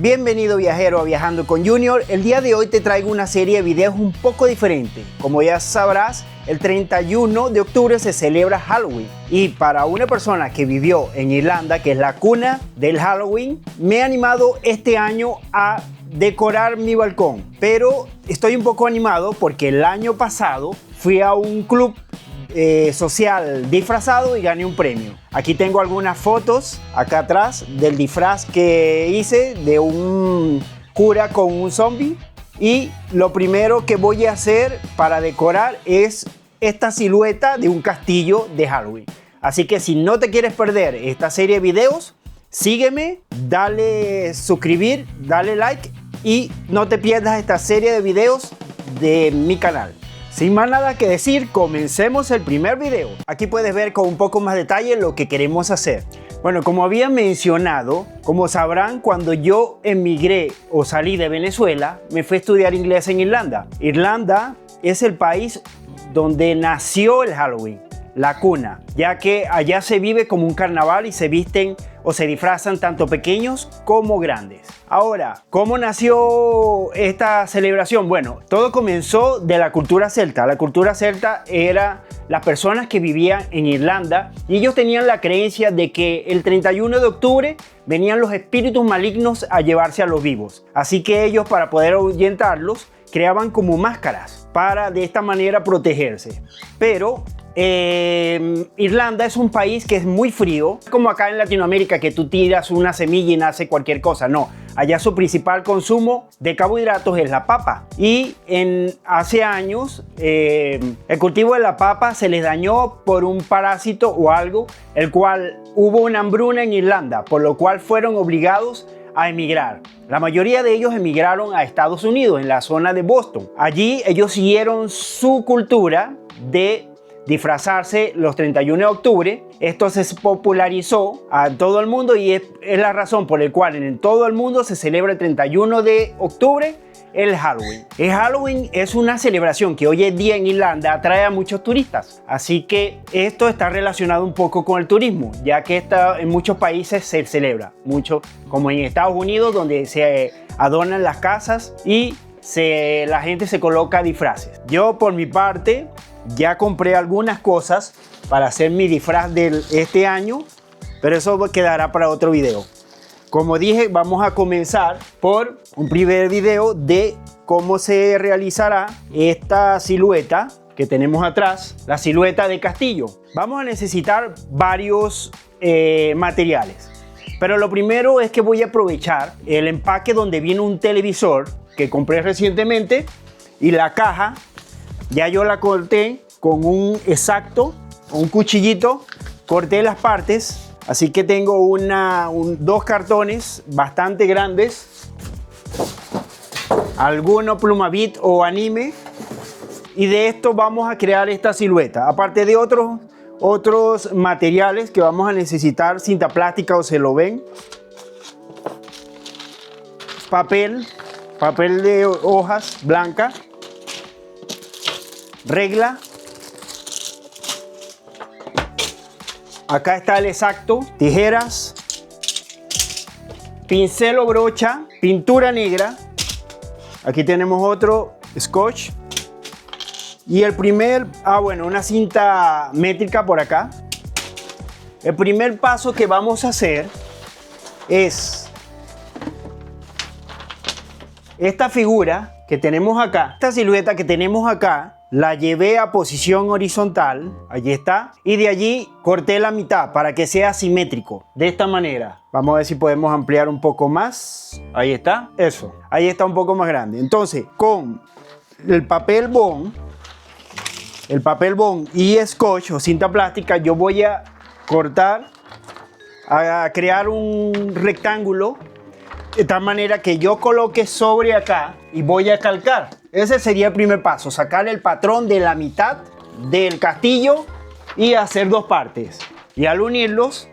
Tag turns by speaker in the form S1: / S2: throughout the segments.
S1: Bienvenido viajero a Viajando con Junior. El día de hoy te traigo una serie de videos un poco diferente. Como ya sabrás, el 31 de octubre se celebra Halloween. Y para una persona que vivió en Irlanda, que es la cuna del Halloween, me he animado este año a decorar mi balcón. Pero estoy un poco animado porque el año pasado fui a un club social disfrazado y gané un premio. Aquí tengo algunas fotos acá atrás del disfraz que hice de un cura con un zombie, y lo primero que voy a hacer para decorar es esta silueta de un castillo de Halloween. Así que si no te quieres perder esta serie de videos, sígueme, dale suscribir, dale like y no te pierdas esta serie de videos de mi canal. Sin más nada que decir, comencemos el primer video. Aquí puedes ver con un poco más detalle lo que queremos hacer. Bueno, como había mencionado, como sabrán, cuando yo emigré o salí de Venezuela, me fui a estudiar inglés en Irlanda. Irlanda es el país donde nació el Halloween, la cuna, ya que allá se vive como un carnaval y se visten o se disfrazan tanto pequeños como grandes. Ahora, ¿cómo nació esta celebración? Bueno, todo comenzó de la cultura celta. La cultura celta era las personas que vivían en Irlanda y ellos tenían la creencia de que el 31 de octubre venían los espíritus malignos a llevarse a los vivos. Así que ellos, para poder ahuyentarlos, creaban como máscaras para de esta manera protegerse. Pero Irlanda es un país que es muy frío, como acá en Latinoamérica, que tú tiras una semilla y nace cualquier cosa. No, allá su principal consumo de carbohidratos es la papa, y hace años el cultivo de la papa se les dañó por un parásito o algo, el cual hubo una hambruna en Irlanda, por lo cual fueron obligados a emigrar. La mayoría de ellos emigraron a Estados Unidos, en la zona de Boston. Allí ellos siguieron su cultura de disfrazarse los 31 de octubre. Esto se popularizó a todo el mundo y es la razón por la cual en todo el mundo se celebra el 31 de octubre el Halloween. El Halloween es una celebración que hoy en día en Irlanda atrae a muchos turistas, así que esto está relacionado un poco con el turismo, ya que en muchos países se celebra mucho, como en Estados Unidos, donde se adornan las casas y la gente se coloca disfraces. Yo, por mi parte, ya compré algunas cosas para hacer mi disfraz de este año, pero eso quedará para otro video. Como dije, vamos a comenzar por un primer video de cómo se realizará esta silueta que tenemos atrás, la silueta de castillo. Vamos a necesitar varios materiales, pero lo primero es que voy a aprovechar el empaque donde viene un televisor que compré recientemente, y la caja ya yo la corté con un cuchillito, corté las partes. Así que tengo dos cartones bastante grandes, alguno Plumavit o anime, y de esto vamos a crear esta silueta. Aparte de otros materiales que vamos a necesitar: cinta plástica o celofán, papel de hojas blanca, regla. Acá está el exacto, tijeras, pincel o brocha, pintura negra. Aquí tenemos otro scotch. Y una cinta métrica por acá. El primer paso que vamos a hacer es esta figura que tenemos acá, esta silueta que tenemos acá. La llevé a posición horizontal, allí está, y de allí corté la mitad para que sea simétrico, de esta manera. Vamos a ver si podemos ampliar un poco más. Ahí está, eso, ahí está un poco más grande. Entonces, con el papel bond y scotch o cinta plástica, yo voy a cortar, a crear un rectángulo, de tal manera que yo coloque sobre acá y voy a calcar. Ese sería el primer paso: sacar el patrón de la mitad del castillo y hacer dos partes. Y al unirlos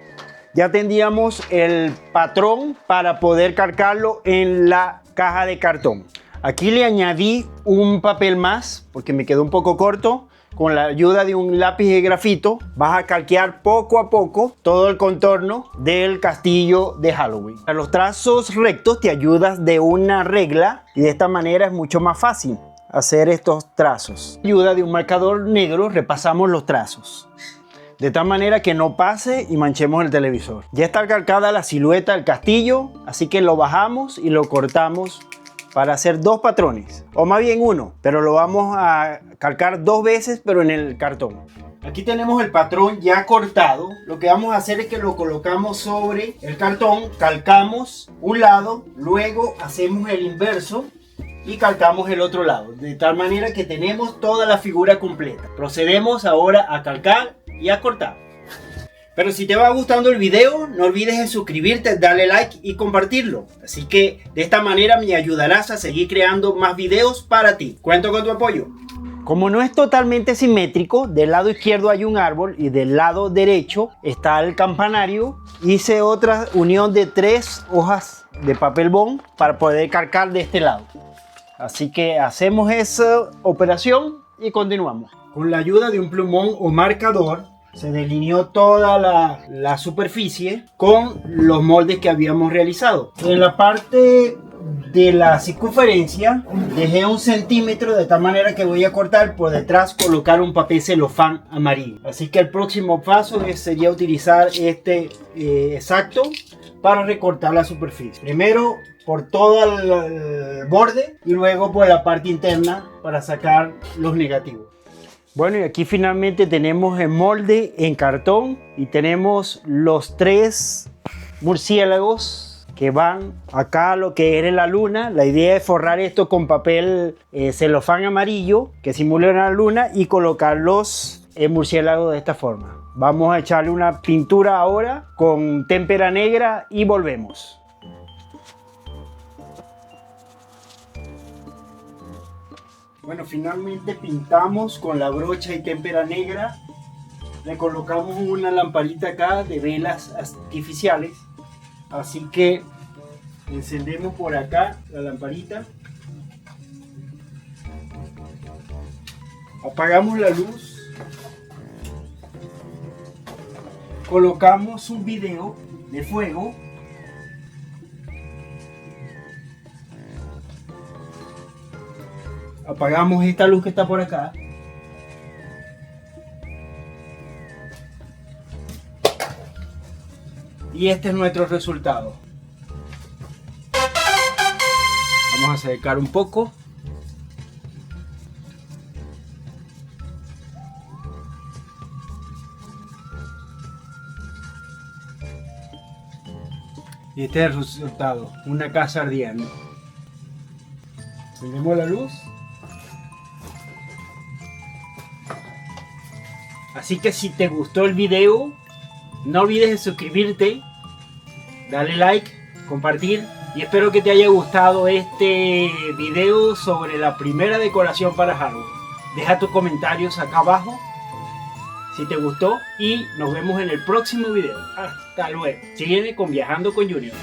S1: ya tendríamos el patrón para poder calcarlo en la caja de cartón. Aquí le añadí un papel más porque me quedó un poco corto. con la ayuda de un lápiz de grafito, vas a calquear poco a poco todo el contorno del castillo de Halloween. Para los trazos rectos te ayudas de una regla y de esta manera es mucho más fácil hacer estos trazos. Con la ayuda de un marcador negro repasamos los trazos, de tal manera que no pase y manchemos el televisor. Ya está calcada la silueta del castillo, así que lo bajamos y lo cortamos para hacer dos patrones, o más bien uno, pero lo vamos a calcar dos veces, pero en el cartón. Aquí tenemos el patrón ya cortado. Lo que vamos a hacer es que lo colocamos sobre el cartón, calcamos un lado, luego hacemos el inverso y calcamos el otro lado, de tal manera que tenemos toda la figura completa. Procedemos ahora a calcar y a cortar. Pero si te va gustando el video, no olvides en suscribirte, darle like y compartirlo. Así que de esta manera me ayudarás a seguir creando más videos para ti. Cuento con tu apoyo. Como no es totalmente simétrico, del lado izquierdo hay un árbol y del lado derecho está el campanario, hice otra unión de 3 hojas de papel bond para poder calcar de este lado. Así que hacemos esa operación y continuamos. Con la ayuda de un plumón o marcador, se delineó toda la superficie con los moldes que habíamos realizado. En la parte de la circunferencia dejé 1 centímetro, de tal manera que voy a cortar por detrás, colocar un papel celofán amarillo. Así que el próximo paso sería utilizar este exacto para recortar la superficie. Primero por todo el borde y luego por la parte interna para sacar los negativos. Bueno, y aquí finalmente tenemos el molde en cartón y tenemos los 3 murciélagos que van acá a lo que era la luna. La idea es forrar esto con papel celofán amarillo que simule una luna y colocar los murciélagos de esta forma. Vamos a echarle una pintura ahora con témpera negra y volvemos. Bueno, finalmente pintamos con la brocha y témpera negra. Le colocamos una lamparita acá de velas artificiales. Así que encendemos por acá la lamparita. Apagamos la luz. Colocamos un video de fuego. Apagamos esta luz que está por acá. Y este es nuestro resultado. Vamos a acercar un poco. Y este es el resultado. Una casa ardiendo. Prendemos la luz. Así que si te gustó el video, no olvides de suscribirte, darle like, compartir y espero que te haya gustado este video sobre la primera decoración para Halloween. Deja tus comentarios acá abajo si te gustó y nos vemos en el próximo video. Hasta luego. Sigue con Viajando con Junior.